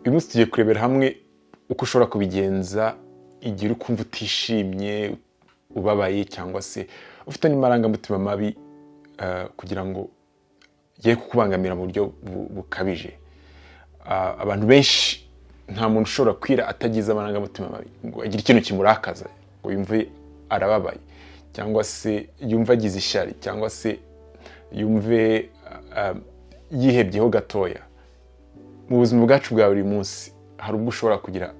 uyu munsi tugiye kurebera hamwe uko ushobora kubigenza igihe uri kumva utishimye, ubabaye cyangwa se ufite n'amarangamutima mabi kugira ngo ye kukubangamira mu buryo bukabije. Abantu benshi nta muntu ushobora kwira atagize amarangamutima mabi ngo agire ikintu kimurakaza, ngo yumve arababaye cyangwa se yumve agize ishyari cyangwa se yumve yihebyeho gatoya. Mu buzima bwacu bwa buri munsi hari ubwo ushobora kugira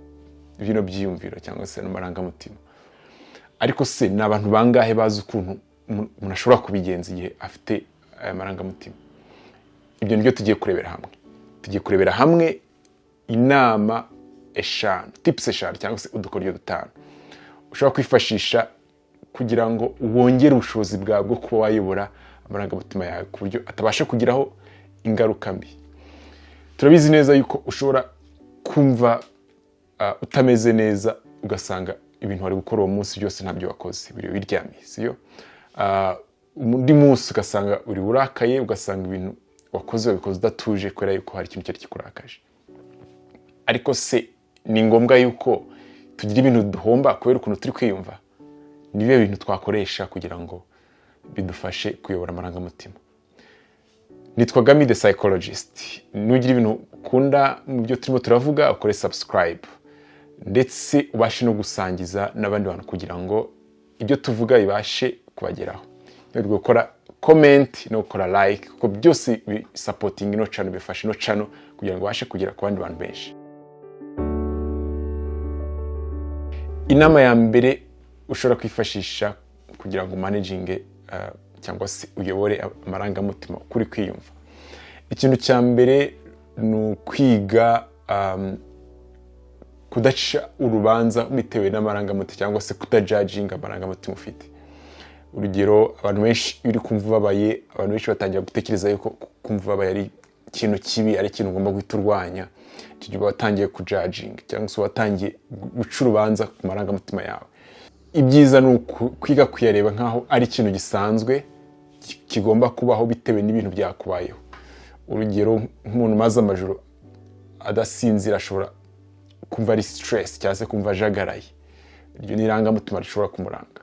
bino byiyumviro cyangwa se n'amarangamutima, ariko se ni abantu bangahe bazi ukuntu umuntu ashobora kubigenza igihe afite aya marangamutima? Ibyo nibyo tugiye kurebera hamwe. Tugiye kurebera hamwe inama eshanu, tips eshanu cyangwa se udukoryo dutanu ushobora kwifashisha kugira ngo wongere ubushobozi bwawe bwo kuba wayobora amarangamutima yawe ku buryo atabasha kugiraho ingaruka mbi. Turabizi neza yuko ushobora kumva utameze neza, ugasanga ibintu wari gukora uwo munsi byose ntabyo wakoze, biri biryamiye, siyo? Undi munsi ugasanga uri urakaye, ugasanga ibintu wakoze wabikoze udatuje kubera yuko hari ikintu cyari kikurakaje. Ariko se ni ngombwa yuko tugira ibintu duhomba kubera ukuntu turi kwiyumva? Nibihe bintu twakoresha kugira ngo bidufashe kuyobora amarangamutima? Nitwa Gami the psychologist. Nugira ibintu ukunda mu byo turimo turavuga, ukore subscribe ndetse ubashe no gusangiza n'abandi bantu kugira ngo ibyo tuvuga bibashe kubageraho. Niyo gukora comment no gukora like, kuko byose bi supporting ino channel, bifasha ino channel kugira ngo ubashe kugera ku bandi bantu benshi. Inama ya mbere ushobora kwifashisha kugira ngo managing cyangwa se uyobore amarangamutima kuri kwiyumva. Ikintu cya mbere ni kwiga kudaca urubanza bitewe n'amarangamutima cyangwa se kutajudging amarangamutima ufite. Urugero, abantu benshi uri kumva ubabaye, abantu benshi batangira gutekereza yuko kumva ubabaye ari ikintu kibi, ari ikintu ugomba guhita urwanya. Icyo gihe watangiye kujudging cyangwa se watangiye guca urubanza ku marangamutima yawe. Ibyiza ni kwiga kuyareba nkaho ari ikintu gisanzwe kigomba kubaho bitewe n'ibintu byakubayeho. Urugero, nk'umuntu maze amajoro adasinzira ashobora kumva ari stress cyangwa se kumva ajagaraye. Iryo ni irangamutima rishobora kumuranga.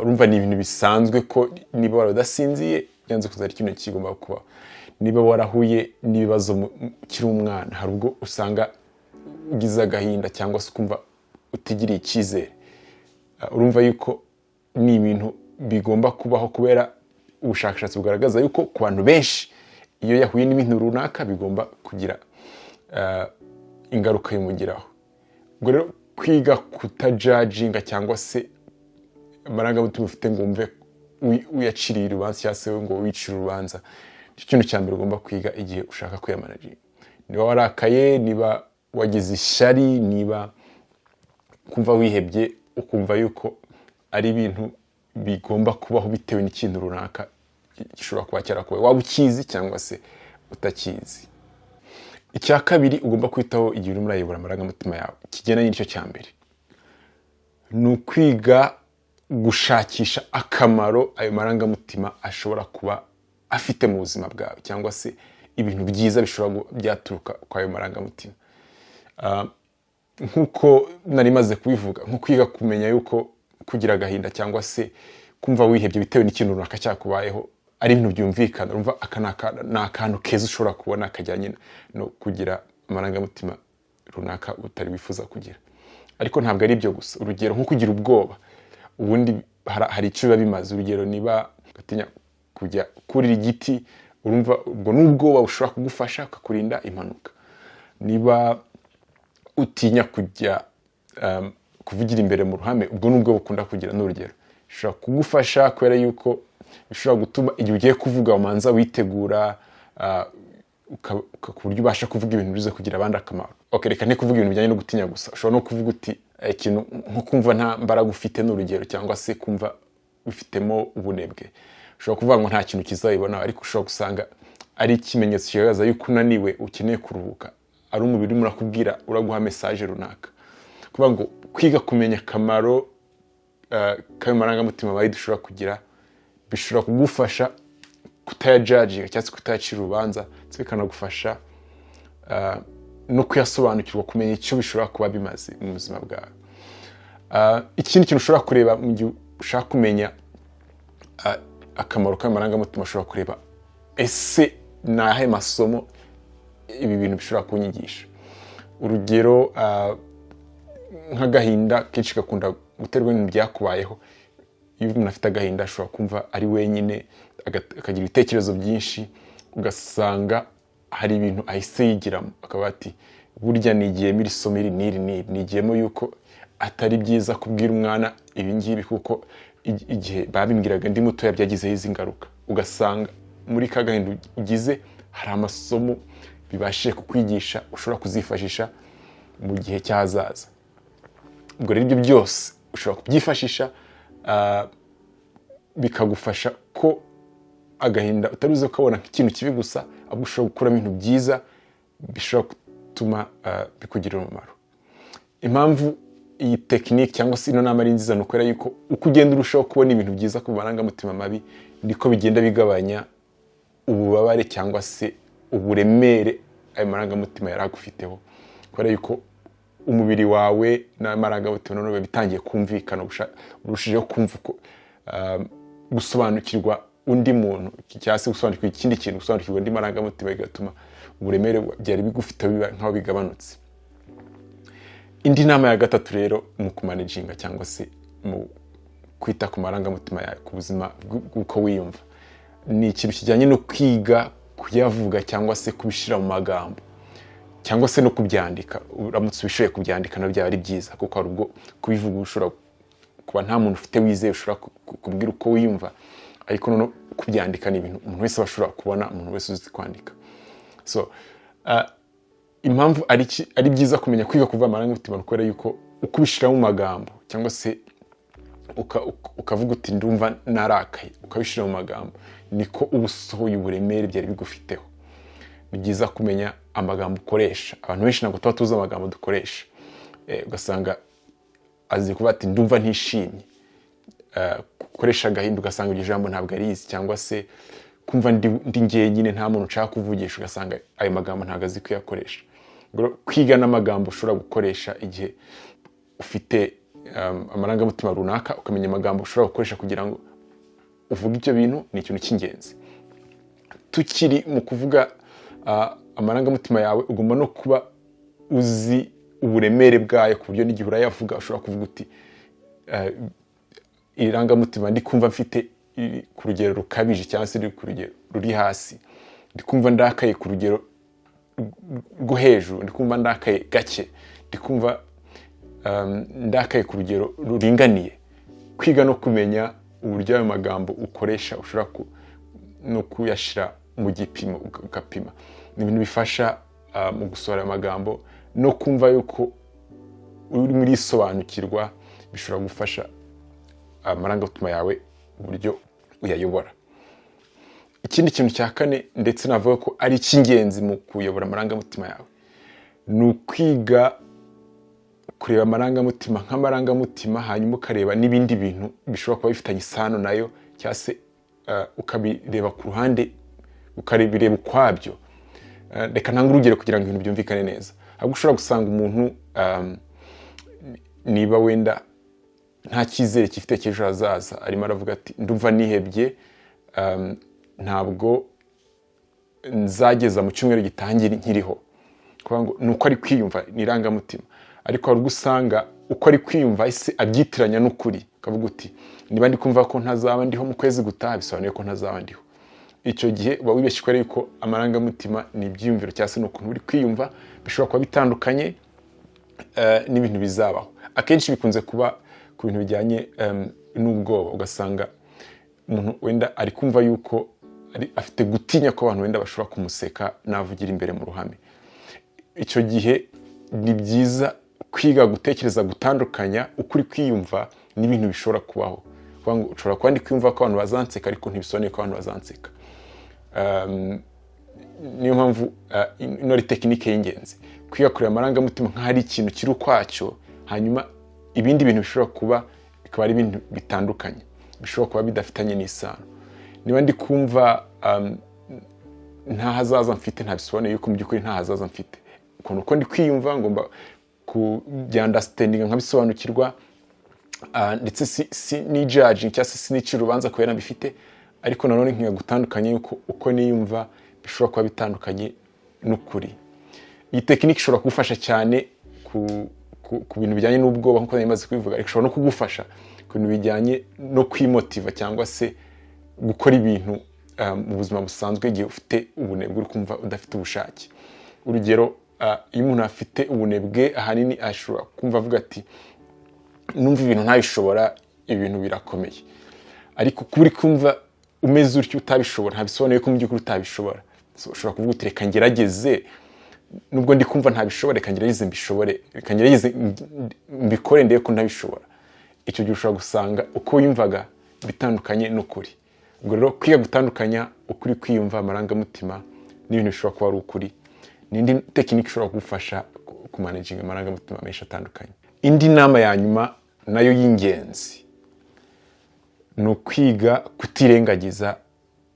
Urumva ni ibintu bisanzwe ko niba waradasinziye yanze kuzara ikintu kigomba kuba. Niba warahuye n'ibibazo kiri umwana, hari ubwo usanga ugize agahinda cyangwa se kumva utigiriye icyizere. Urumva yuko ni ibintu bigomba kubaho kubera ubushakashatsi bugaragaza yuko ku bantu benshi iyo yahuye n'ibintu runaka bigomba kugira ingaruka y'umugiraho. Ubwo rero kwiga kutajudginga cyangwa se amarangamutima ufite ngo umve uyaciriye urubanza cyangwa se ngo wicire urubanza, icyo kintu cya mbere ugomba kwiga igihe ushaka kuyamanaginga. Niba warakaye, niba wagize ishyari, niba kumva wihebye, ukumva yuko ari ibintu bigomba kubaho bitewe n'ikintu runaka gishobora kuba cyarakubaye, waba ukizi cyangwa se utakizi. Icya kabiri ugomba kwitaho igihe urimo urayobora amarangamutima yawe kigendanye n'icyo cya mbere, ni ukwiga gushakisha akamaro ayo marangamutima ashobora kuba afite mu buzima bwawe, cyangwa se ibintu byiza bishobora byaturuka kwa ayo marangamutima. Nkuko nari maze kubivuga, nko kwiga kumenya yuko kugira agahinda cyangwa se kumva wihebye bitewe n'ikintu runaka cyakubayeho ari ibintu byumvikana. Urumva aka ni akantu keza ushobora kubona kajyanye no kugira amarangamutima runaka utari wifuza kugira. Ariko ntabwo ari ibyo gusa. Urugero, nko kugira ubwoba, ubundi hari icyo biba bimaze. Urugero, niba gatinya kujya kurira igiti, urumva ubwo n'ubwoba bushobora kugufasha ukakurinda impanuka. Niba utinya kujya kuvugira imbere mu ruhame, ubwo nubwo bukunda kugira n'urugero, bishobora kugufasha kubera yuko bishobora gutuma igihe ugiye kuvuga umanza witegura ku buryo ubasha kuvuga ibintu bize kugira abandi akamaro. Reka ne kuvuga ibintu bijyanye no gutinya gusa, ushobora no kuvuga uti ikintu nko kumva nta mbaraga ufite n'urugero, cyangwa se kumva bifitemo ubunebwe. Ushobora kuvuga ngo nta kintu kizabibona, ariko ushobora gusanga ari ikimenyetso kigaragaza yuko unaniwe, ukeneye kuruhuka, ari umubiri urimo urakubwira, uraguha message runaka. Kuvuga ngo kwiga kumenya akamaro k'ayo marangamutima bayi dushobora kugira, bishobora kugufasha kutayajudginga cyangwa se kutayacira urubanza, bikanagufasha no kuyasobanukirwa, kumenya icyo bishobora kuba bimaze mu buzima bwawe. Ikindi kintu ushobora kureba mu gihe ushaka kumenya akamaro k'amarangamutima, ushobora kureba ese ni ayahe masomo ibi bintu bishobora kunyigisha. Urugero, nk'agahinda kenshi gakunda guterwa n'ibintu byakubayeho. Iyo umuntu afite agahinda ashobora kumva ari wenyine, akagira ibitekerezo byinshi, ugasanga hari ibintu ahise yigiramo, akaba ati burya nigiyemo iri somo iri n'iri n'iri, nigiyemo yuko atari byiza kubwira umwana ibi ngibi kuko igihe babimbwiraga ndi mutoya byagizeho izi ngaruka. Ugasanga muri ka gahinda ugize hari amasomo bibashije kukwigisha ushobora kuzifashisha mu gihe cy'ahazaza. Ubwo rero ibyo byose ushobora kubyifashisha bikagufasha ko agahinda utari uzi ukabona nk'ikintu kibi gusa, ahubwo ushobora gukuramo ibintu byiza bishobora gutuma bikugirira umumaro. Impamvu iyi tekinike cyangwa se ino nama ari nziza ni ukubera yuko uko ugenda urushaho kubona ibintu byiza ku marangamutima mabi, niko bigenda bigabanya ububabare cyangwa se uburemere ayo marangamutima yari agufiteho, kubera yuko umubiri wawe n'amarangamutima none bitangiye kumvikana, urushijeho kumva uko gusobanukirwa undi muntu cyangwa se gusobanukirwa ikindi kintu, gusobanukirwa andi marangamutima, bigatuma uburemere byari bigufiteho biba nk'aho bigabanutse. Indi nama ya gatatu rero mu kumanaginga cyangwa se mu kwita ku marangamutima yawe, ku buzima bw'uko wiyumva, ni ikintu kijyanye no kwiga kuyavuga cyangwa se kubishyira mu magambo cyangwa se no kubyandika. Uramutse ubishoboye kubyandika nabyo byaba ari byiza, kuko hari ubwo kubivuga ushobora kuba nta muntu ufite wizeye ushobora kubwira uko wiyumva, ariko noneho kubyandika ni ibintu umuntu wese ashobora kubona, umuntu wese uzi kwandika. So impamvu ari byiza kumenya kwiga kuva amarangamutima, kubera yuko uko ubishyira mu magambo cyangwa se ukavuga uti ndumva narakaye, ukabishyira mu magambo, niko uba usohoye uburemere byari bigufiteho. Ni byiza kumenya amagambo ukoresha. Abantu benshi ntabwo tuba tuzi amagambo dukoresha. Ugasanga azi kuvuga ati ndumva ntishimye, ukoresha agahinda ugasanga iryo jambo ntabwo arizi, cyangwa se kumva ndi njyenyine nta muntu ushaka kuvugisha, ugasanga ayo magambo ntabwo azi kuyakoresha. Kwiga n'amagambo ushobora gukoresha igihe ufite amarangamutima runaka, ukamenya amagambo ushobora gukoresha kugira ngo uvuge ibyo bintu, ni ikintu cy'ingenzi. Tukiri mu kuvuga amarangamutima yawe, ugomba no kuba uzi uburemere bwayo, ku buryo n'igihe urayavuga ushobora kuvuga uti irangamutima ndi kumva mfite ku rugero rukabije cyangwa se ku rugero ruri hasi, ndi kumva ndakaye ku rugero rwo hejuru, ndi kumva ndakaye gake, ndi kumva ndakaye ku rugero ruringaniye. Kwiga no kumenya uburyo ayo magambo ukoresha ushobora no kuyashyira mu gipimo, ugapima, ni ibintu bifasha mu gusohora amagambo no kumva yuko uri muri isobanukirwa, bishobora gufasha amarangamutima yawe uburyo uyayobora. Ikindi kintu cya kane ndetse navuga ko ari icy'ingenzi mu kuyobora amarangamutima yawe, ni ukwiga kureba amarangamutima nk'amarangamutima, hanyuma ukareba n'ibindi bintu bishobora kuba bifitanye isano nayo, cyangwa se ukabireba ku ruhande, ukabireba ukwabyo. Reka ntange urugero kugira ngo ibintu byumvikane neza. Ahubwo ushobora gusanga umuntu niba wenda nta cyizere gifite cy'ejo hazaza, arimo aravuga ati ndumva nihebye, ntabwo nzageza mu cyumweru gitangira nkiriho. Kuvuga ngo ni uko ari kwiyumva, ni irangamutima. Ariko hari ubwo usanga uko ari kwiyumva ese abyitiranya n'ukuri, akavuga uti niba ndi kumva ko ntazaba ndiho mu kwezi gutaha, bisobanuye ko ntazaba ndiho. Icyo gihe uba wibeshye ko yuko amarangamutima ni ibyiyumviro cyangwa se n'ukuntu uri kwiyumva bishobora kuba bitandukanye n'ibintu bizabaho. Akenshi bikunze kuba ku bintu bijyanye n'ubwoba. Ugasanga umuntu wenda ari kumva yuko afite gutinya ko abantu wenda bashobora kumuseka navugira imbere mu ruhame. Icyo gihe ni byiza kwiga gutekereza gutandukanya ukuri kwiyumva n'ibintu bishobora kubaho. Kuvuga ngo ushobora kuba ndi kwiyumva ko abantu bazanseka, ariko ntibisobanuye ko abantu bazanseka. Niyo mpamvu ino ari tekinike y'ingenzi, kwiga kureba amarangamutima nk'ahari ikintu kiri ukwacyo, hanyuma ibindi bintu bishobora kuba bikaba ari ibintu bitandukanye, bishobora kuba bidafitanye n'isano. Niba ndi kumva nta hazaza mfite, nta bisobanuye yuko mu by'ukuri nta hazaza mfite. uko ndi kwiyumva, ngomba kubyandastandinga nkabisobanukirwa, ndetse si ni judging cyangwa se sinicira urubanza kubera mbifite, ariko nanone nkiga gutandukanya yuko uko niyumva bishobora kuba bitandukanye n'ukuri. Iyi tekinike ishobora kugufasha cyane ku bintu bijyanye n'ubwoba nk'uko nari kubivuga, ariko ishobora no kugufasha ku bintu bijyanye no kwimotiva cyangwa se gukora ibintu mu buzima busanzwe igihe ufite ubunebwe uri kumva udafite ubushake. Urugero, iyo umuntu afite ubunebwe ahanini ashobora kumva avuga ati numva ibintu ntabishobora, ibintu birakomeye. Ariko kuba uri kumva umeze utyo utabishobora ntabisobanuye ko mu by'ukuri utabishobora. Ushobora kuvuga uti reka ngerageze, nubwo ndi kumva ntabishobora, reka ngerageze mbishobore, reka ngerageze mbikore ndebe ko ntabishobora. Icyo gihe ushobora gusanga uko wiyumvaga bitandukanye n'ukuri. Ubwo rero kwiga gutandukanya ukuri kwiyumva, amarangamutima n'ibintu bishobora kuba ari ukuri, n'indi tekinike ishobora kugufasha kumanaginga amarangamutima menshi atandukanye. Indi nama ya nyuma nayo y'ingenzi ni ukwiga kutirengagiza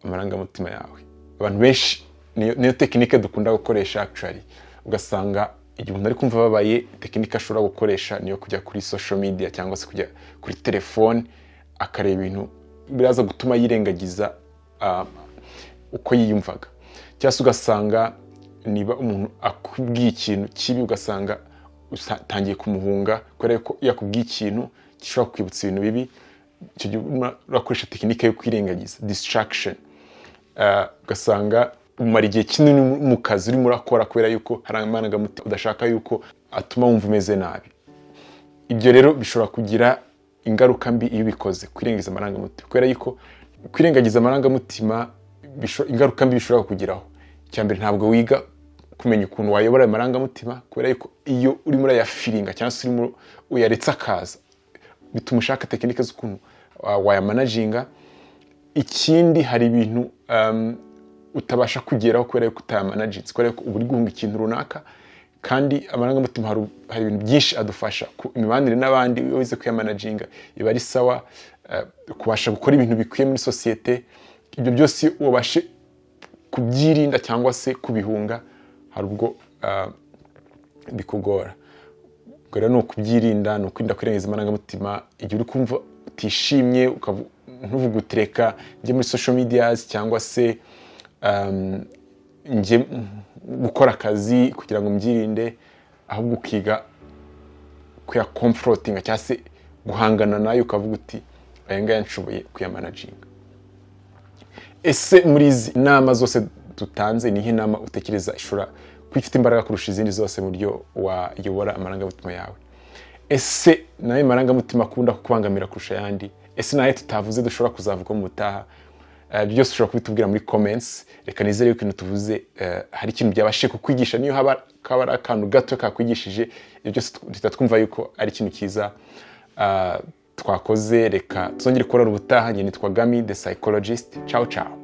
amarangamutima yawe. Abantu benshi niyo tekinike dukunda gukoresha actually. Ugasanga igihe umuntu ari kumva babaye, tekinike ashobora gukoresha niyo kujya kuri social media cyangwa se kujya kuri telefone akareba ibintu biraza gutuma yirengagiza uko yiyumvaga. Cyangwa se ugasanga niba umuntu akubwiye ikintu kibi, ugasanga utangiye kumuhunga kubera ko yakubwiye ikintu gishobora kwibutsa ibintu bibi. Icyo gihe urakoresha tekinike yo kwirengagiza, distraction. Ugasanga umara igihe kinini mu kazi urimo urakora kubera yuko hari amarangamutima udashaka yuko atuma wumva umeze nabi. Ibyo rero bishobora kugira ingaruka mbi iyo ubikoze, kwirengagiza amarangamutima, kubera yuko kwirengagiza amarangamutima ingaruka mbi bishobora kugiraho. Icyambere, ntabwo wiga kumenya ukuntu wayobora amarangamutima, kubera yuko iyo urimo urayafiringa cyangwa se urimo uyaretse akaza, bituma ushaka tekinike z'ukuntu wayamanaginga. Ikindi, hari ibintu utabasha kugeraho kubera yuko utayamanaginze, kubera yuko uba uri guhunga ikintu runaka. Kandi amarangamutima hari ibintu byinshi adufasha ku mibanire n'abandi. Iyo wize kuyamanaginga iba ari sawa, kubasha gukora ibintu bikwiye muri sosiyete. Ibyo byose ubashe kubyirinda cyangwa se kubihunga, hari ubwo bikugora. Ubwo rero ni ukubyirinda, ni ukwirinda kwirengagiza amarangamutima. Igihe uri kumva utishimye, ntuvuge uti reka njye muri social medias cyangwa se njye gukora akazi kugira ngo mbyirinde, ahubwo ukiga kuya comfortinga cyangwa se guhangana nayo, ukavuga uti aya ngaya nshoboye kuyamanaginga. Ese muri izi nama zose dutanze, nihe nama utekereza ishobora kuba ifite imbaraga kurusha izindi zose mu buryo wayobora amarangamutima yawe? Ese nayo amarangamutima akunda kukubangamira kurusha ayandi? Ese nayo tutavuze dushobora kuzavuga mu butaha? Byose ushobora kubitubwira muri comments. Reka nizere yuko ibintu tuvuze hari ikintu byabashe kukwigisha, niyo haba ari akantu gato kakwigishije. Ibyo byose twumva yuko ari ikintu cyiza twakoze. Reka tuzongere kurara ubutaha. Njye nitwa Gami the psychologist. Ciao ciao.